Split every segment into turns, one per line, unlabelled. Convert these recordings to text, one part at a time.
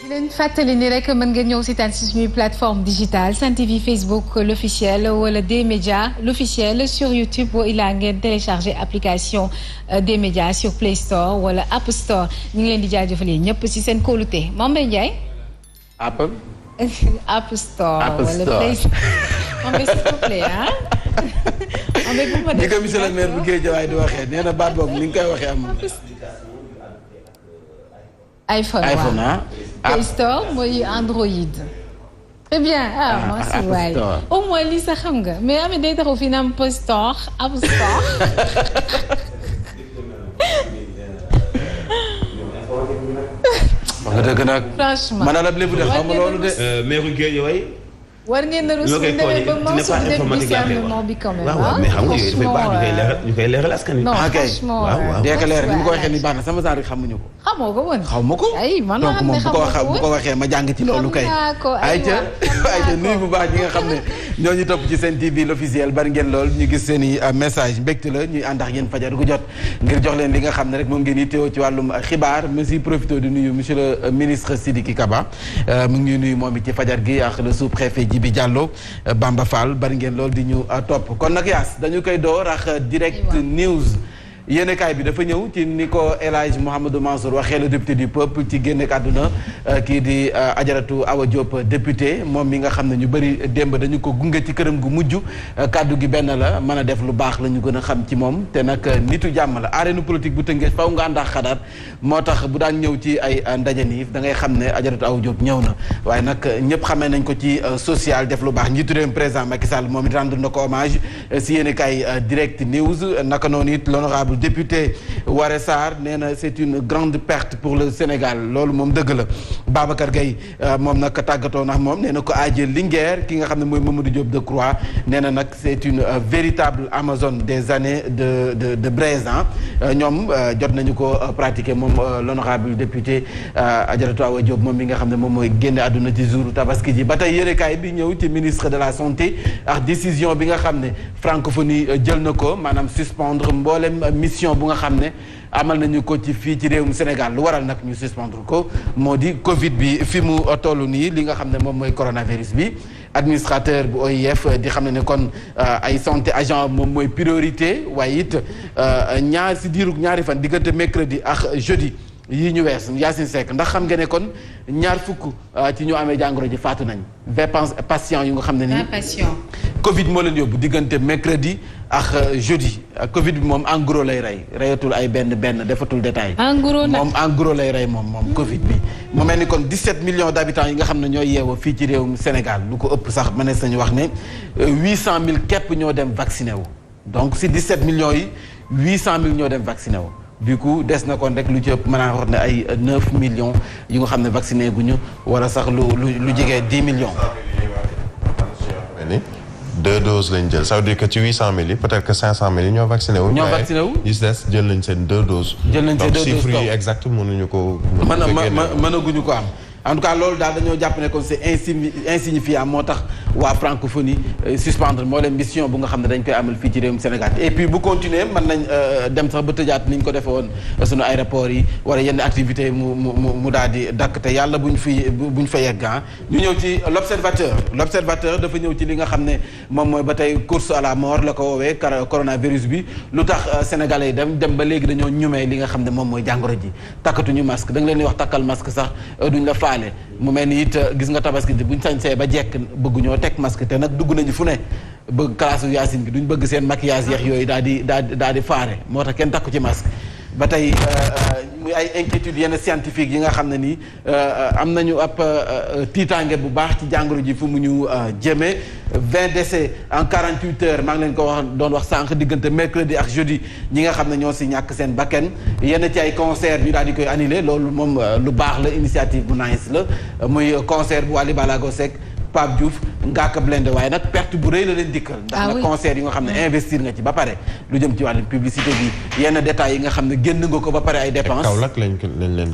leen fàttali ni rek mën ngeen ñëw seetaan si suñuy plateforme digitale Sen TV Facebook l'officiel wala D-Média l'officiel sur YouTube wa ilaa ngeen télécharger application D-Média sur Play Store wala App Store ñu ngi leen di jaajëfalee ñëpp si seen kóolute Mame Mbaye Ndiaye.
Apple.
App Store wala Play Store. Mame Mbaye s'il vous plaît ah. Mame Mbaye bu ma def.
ni ko monsieur le maire bu Guédiawaye di waxee nee na baat boobu ni nga koy waxee am. iPhone ah.
Play Store mooy Android. Très bien moi si waay au moins lii sax xam nga mais Ameth day taxaw fii naan Play Store App Store.
wax nga dëgg nag.
franchement
man la lébu de xam nga loolu de.
maire Guédiawaye.
war ngeen na rus ne ba Mansour def discernement bi quand même.
waaw mais xam nga yooyu dafay baax ñu koy leeral askan wi.
non franchement
waaw
dee ko leer ni mu ko waxee ni baax na sama genre xamuñu ko.
xamoo ko woon.
xaw ma ko
ay man
donc moom bu ko waxee ma jàng ci loolu kay. ayca nuyu bu baax ñi nga xam ne ñoo ñu topp ci Sen TV l'officiel bari ngeen lool ñu gis seen i message mbégte la ñuy ànd ak yéen fajar gu jot ngir jox leen li nga xam ne rek moom ngeen yittewoo ci wàllum xibaar monsieur profité di nuyu monsieur le ministre Sidiki Kaba mu ngi nuyu moom it ci fajar gi ak le sous-préfet Djibi Diallo Bamba Fall bari ngeen lool di ñu topp kon nag yaas dañu koy door ak direct news yéenekaay bi dafa ñëw ci ni ko El Hadj Mouhamadou Mansour waxee le député du peuple ci génne kàdduna kii di Ajaratu Awa Diop député moom mi nga xam ne ñu bëri démb dañu ko gunge ci këram gu mujj kàddu gi benn la mën a def lu baax la ñu gën a xam ci moom te nag nitu jàmm la arène politique bu Tëngéej faw nga àndax xadaar moo tax bu daan ñëw ci ay ndaje nii da ngay xam ne Ajaratu Awa Diop ñëw na waaye nag ñëpp xamee nañ ko ci social def lu baax njiitu réew président Macky Sall moom it rendre na ko hommage si yéenekaay direct news naka noonu it l'honorable député Waré Sarr nee na c'est une grande perte pour le Sénégal loolu moom dëgg la Babacar Gueye moom nag tàggatoo ndax moom nee na ko Adja Linguère ki nga xam ne mooy Mamadou Diop Decroix nee na nag c'est une véritable Amazone des années de braise ñoom jot nañu ko pratiquer moom l'honorable député Adjaratou Awa Diop moom mi nga xam ne moom mooy génne àdduna ci jour tabaski ji ba tey yéenekaay bi ñëw ci ministre de la santé ak décision bi nga xam ne francophonie jël na ko maanaam suspendre mboolem mission bu nga xam ne amal nañu ko ci fii ci réewum Sénégal lu waral nag ñu suspendre ko moo di Covid bi fi mu toll nii li nga xam ne moom mooy coronavirus bi administrateur bu OIF di xam ne kon ay santé agent moom mooy priorité waaye it si diiru ñaari fan diggante mercredi ak jeudi yii ñu wees Yacine Seck ndax xam nga ne kon ñaar fukk ci ñu amee jàngoro ji faatu nañ 20 patients yu nga xam ne nii Covid moo leen yóbbu diggante mercredi ak jeudi Covid bi moom en gros lay rey reyatul ay benn defatul détail moom en gros lay rey moom Covid bi mu mel ni kon 17 millions d'habitants yi nga xam ne ñooy yeewoo fii ci réewum Sénégal lu ko ëpp sax mënees nañu wax ne 800 000 képp ñoo dem vacciné wu donc si 17 millions yi 800 000 ñoo dem vacciné wu du coup des na kon rek lu ci ëpp mën naa wax ne ay 9 millions yu nga xam ne vacciné guñu wala sax lu jege 10 millions.
2 doses lañ jël ça veut dire que ci 800 000 yi peut-être que 500 000 yi ñoo vacciné wu. ñu si des jël nañ seen 2 doses. donc chiffres yi exact mënuñu ko.
mënaguñu ko am. en tout cas loolu daal dañoo jàpp ne kon c'est insignifiant moo tax waa francophonie suspendre moo leen mission bu nga xam ne dañ koy amal fii ci réewum Sénégal et puis bu continuer mën nañ dem sax ba tëjaat ni ñu ko defee woon sunu aéroport yi wala yenn activités yi mu daal di dakk te yàlla buñ fa yegg ñu ñëw ci l'observateur dafa ñëw ci li nga xam ne moom mooy ba tey course à la mort la ko woowee coronavirus bi lu tax sénégalais yi dem ba léegi dañoo ñumee li nga xam ne moom mooy jàngoro ji takkatuñu masque da nga leen di wax takkal masque sax duñ la faale mu mel ni it gis nga tabaski bi buñ sañsee ba jekk bëgguñoo teg masque te nag dugg nañu fu ne bëgg classe Yacine gi duñ bëgg seen maquillage yeex yooyu daal di faare moo tax kenn takku ci masque ba tey muy ay inquiétudes yenn scientifique yi nga xam ne nii am nañu ab tiitaange bu baax ci jàngoro ji fu mu ñu jëmee 20 décès en 48 heures maa ngi leen ko doon wax sànq diggante mercredi ak jeudi ñi nga xam ne ñoo si ñàkk seen bakken yenn ci ay concert ñu daal di koy annulé loolu moom lu baax la initiative bu nice la muy concert bu Wally Ballago Seck Pape Diouf Ngaaka Blindé waaye nag perte bu rëy la leen dikkal ndax nag concert yi nga xam ne investir nga ci ba pare lu jëm ci wàllu publicité bi yenn détails yi nga xam ne génn nga ko ba pare ay dépenses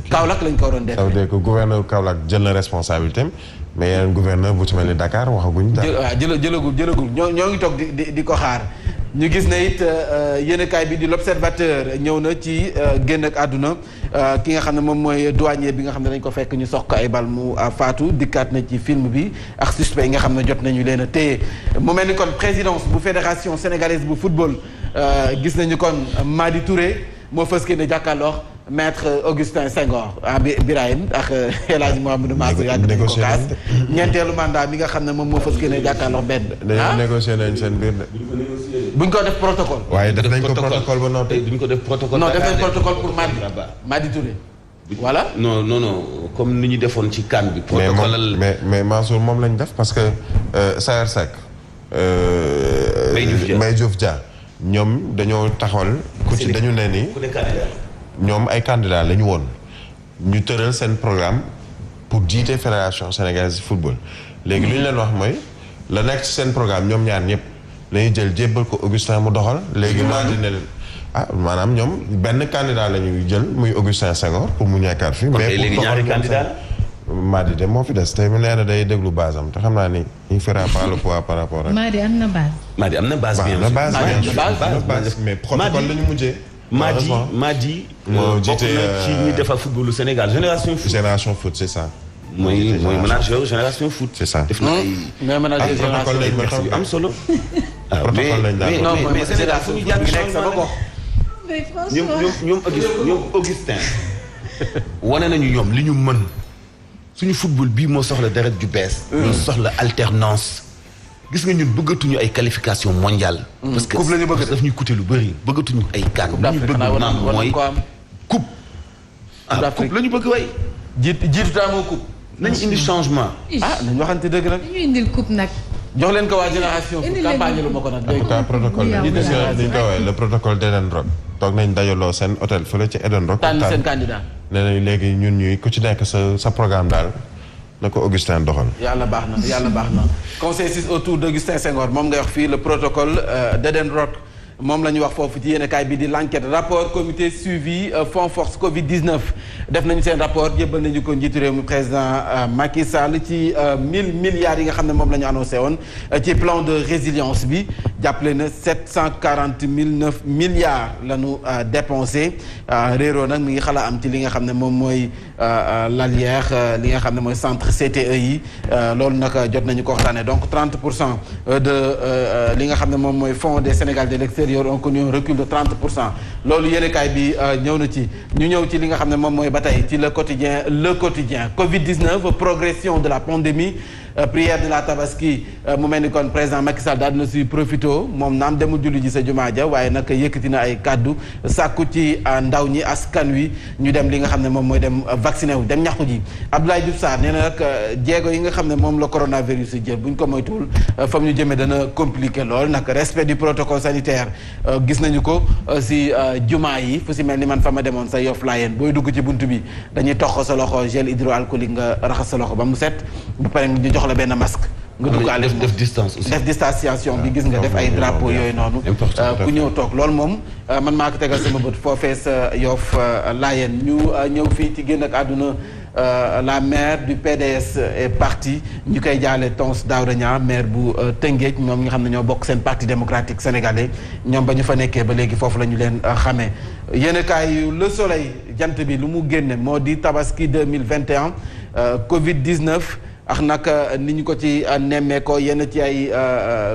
Kaolack lañ ko waroon def. ça veut dire que gouverneur Kaolack jël na responsabilité am mais yeneen gouverneur bu ci mel ni Dakar waxaguñ dara.
jëlagul ñoo ngi toog di ko xaar ñu gis ne it yéenekaay bi di l'Observateur ñëw na ci génn ak àdduna ki nga xam ne moom mooy douanier bi nga xam ne dañ ko fekk ñu sox ko ay bal mu faatu dikkaat na ci film bi ak suspect yi nga xam ne jot nañu leen a téye mu mel ni kon présidence bu fédération sénégalaise bu football gis nañu kon Madi Touré moo fës kii ne jàkkaarloo maître Augustin Senghor Birahim ak El Hadji Mouhamadou Mansour yàgg nañu ko kaas ñeenteelu mandat bi nga xam ne moom moo fës kii ne jàkkaarloo benn.
dañoo négocier nañ seen biir de.
buñ ko def protocole.
waaye def nañ ko protocole ba noppi.
duñ ko def protocole.
non def nañ protocole pour Madi Touré. voilà
non comme ni ñu defoon ci CAN bi. protocole
mais Mansour moom lañ def parce que Saër Seck. Mbaye Diouf Dia ñoom dañoo taxawal. ku ci dañu ne ni. ñoom ay candidats la ñu woon. ñu tëral seen programme pour jiite fédération sénégalaise de football. léegi lu ñu leen wax mooy la nekk ci seen programme ñoom ñaar ñëpp lañuy jël jébbal ko Augustin mu doxal. léegi maa di ne maanaam ñoom benn candidat la ñuy jël muy Augustin Senghor pour mu ñekkaat fi. mais
léegi ñaari candidat
Madi de moo fi des tey mu nee na day déglu base am te xam naa ni il fera pas le poids par rapport ak.
Madi am na base.
Madi am na base bien
base mais protocole la ñu mujjee.
Madi moo jiite ci ñi defar footballu Sénégal génération foot
c'est ça.
mooy manager génération foot.
c'est ça
def na ay.
mais manager génération
yu am solo.
protocole lañ daan
mais Sénégal fu ñu jàng sama gox. ñoom Augustin wane nañu ñoom li ñu mën suñu football bii moo soxla deret ju bees. ñu soxla alternance. gis nga ñun bëggatuñu ay qualification mondiale. parce que daf ñuy coûter lu bëri bëggatuñu ay CAN. li ñu bëgg maam mooy coupe. coupe la ñu bëgg way.
jiitu taamoo coupe.
nañu indi changement.
nañu waxante dëgg nag.
ñu indil coupe nag.
jox leen ko waa génération foot campagne lu ma ko nag.
en tout cas protocole la ñu koy le protocole d'Eden Rock. toog nañ dajaloo seen hôtel fële ci Eden Rock.
tànn seen candidat.
nee nañ léegi ñun ñuy ku ci nekk sa programme daal. na ko Augustin doxal.
yàlla baax na consensus autour d'Augustin Senghor moom ngay wax fii le protocole d'Eden Rock moom la ñu wax foofu ci yéenekaay bi di l'enquête rapport comité suivi Fonds Force Covid-19 def nañu seen rapport jébbal nañu ko njiitu réew mi président Macky Sall ci 1000 milliards yi nga xam ne moom la ñu annoncé woon ci plan de résilience bi jàppale na 740 milliards la ñu dépensé réeroo nag mi ngi xala am ci li nga xam ne moom mooy l'Alière li nga xam ne mooy centre CTE yi loolu nag jot nañu ko waxtaanee donc 30% de li nga xam ne moom mooy fonds des Sénégal de l'extérieur on connaît un recul de 30% loolu yéenekaay bi ñëw na ci ñu ñëw ci li nga xam ne moom mooy ba tey ci le quotidien Covid-19 progression de la pandémie prière de la tabaski mu mel ni kon président Macky Sall daal dina si profito moom naam demul julli ji sa jumaa ja waaye nag yëkkati na ay kàddu sàkku ci ndaw ñi askan wi ñu dem li nga xam ne moom mooy dem vacciné wu dem ñaxtu ji Abdoulaye Diouf Sarr nee na nag jéego yi nga xam ne moom la coronavirus yi jël bu ñu ko moytuwul fa mu ñu jëmee dana compliqué lool nag respect du protocole sanitaire gis nañu ko si jumaa yi fu si mel ni man fa ma demoon sa Yoff Layeen booy dugg ci buntu bi dañuy tox sa loxo gel hydroalcoolique nga raxas sa loxo ba mu set ba pare ñu jox la benn masque nga duggaale
def distance aussi
def distanciation bi gis nga def ay drapeau yooyu noonu ku ñëw toog loolu moom man maa ko tegal sama bët foofee sa Yoff Layeen ñu ñëw fii ci génn ak àdduna la maire du PDS est partie ñu koy jaale Tons Daouda Niang maire bu Tëngéej ñoom nga xam ne ñoo bokk seen parti démocratique sénégalais ñoom ba ñu fa nekkee ba léegi foofu la ñu leen xamee yéenekaay Le Soleil jant bi lu mu génne moo di tabaski 2021 Covid-19 ak nag ni ñu ko ci nemmeekoo yenn ci ay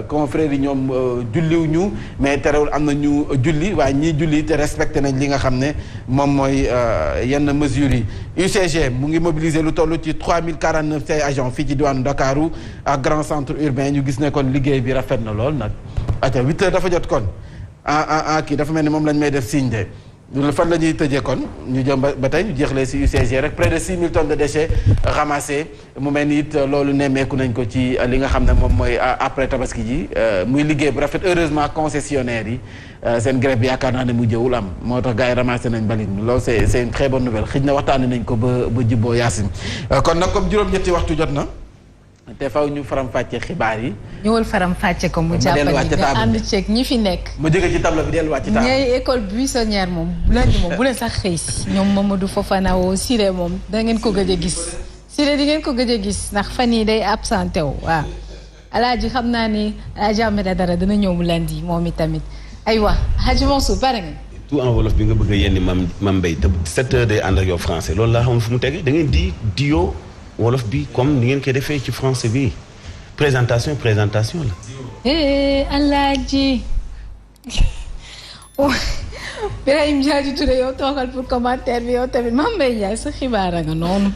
confrères yi ñoom julliw ñu mais terewul am na ñu julli waaye ñii julli te respecté nañ li nga xam ne moom mooy yenn mesures yi UCG mu ngi mobiliser lu toll ci 3049 say agents fii ci diwaanu Ndakaaru ak grand centre urbain ñu gis ne kon liggéey bi rafet na lool nag aca 8 heures dafa jot kon kii dafa mel ni moom lañ may def signe de fan la ñuy tëjee kon ñu jëm ba tey ñu jeexlee ci UCG rek près de 6000 tonnes de déchets ramassés mu mel ni it loolu nemmeeku nañ ko ci li nga xam ne moom mooy après tabaski ji muy liggéey bu rafet heureusement concessionnaire yi seen grève bi yaakaar naa ne mu jëwul am moo tax gars yi ramassé nañ mbalit mi loolu c'est une très bonne nouvelle xëj na waxtaanee nañ ko ba jibboo Yacine kon nag comme juróom-ñetti waxtu jot na te faw ñu faram-fàcce xibaar yi. ñëwal
faram-fàcce ko mu jàppale nga ànd ceeg ñi fi nekk.
ma jóge ci table bi delluwaat ci table.
ñooy école buissonnière moom lundi moom bu leen sax xëy si. ñoom Mamadou Fofana woo Siré moom da ngeen ko gëj a gis. Siré di ngeen ko gëj a gis ndax fan yii day absenté wu waaw. Alaaji xam naa ni Alaaji Ahmed Dara dana ñëw mu lundi moom itamit. aywa Hadji Mansour pare nga.
tout en wolof bi nga bëgg a yenni mam Mbaye te 7 heures day ànd ak yow français loolu laa xam fu mu tege da ngeen di diyo wolof bi comme ni ngeen koy defee ci français bi présentation la.
Alaaji Birahim Diadji Touré yow toogal pour commentaire bi yow tamit Mame Mbaye Ndiaye sa xibaar nga noonu.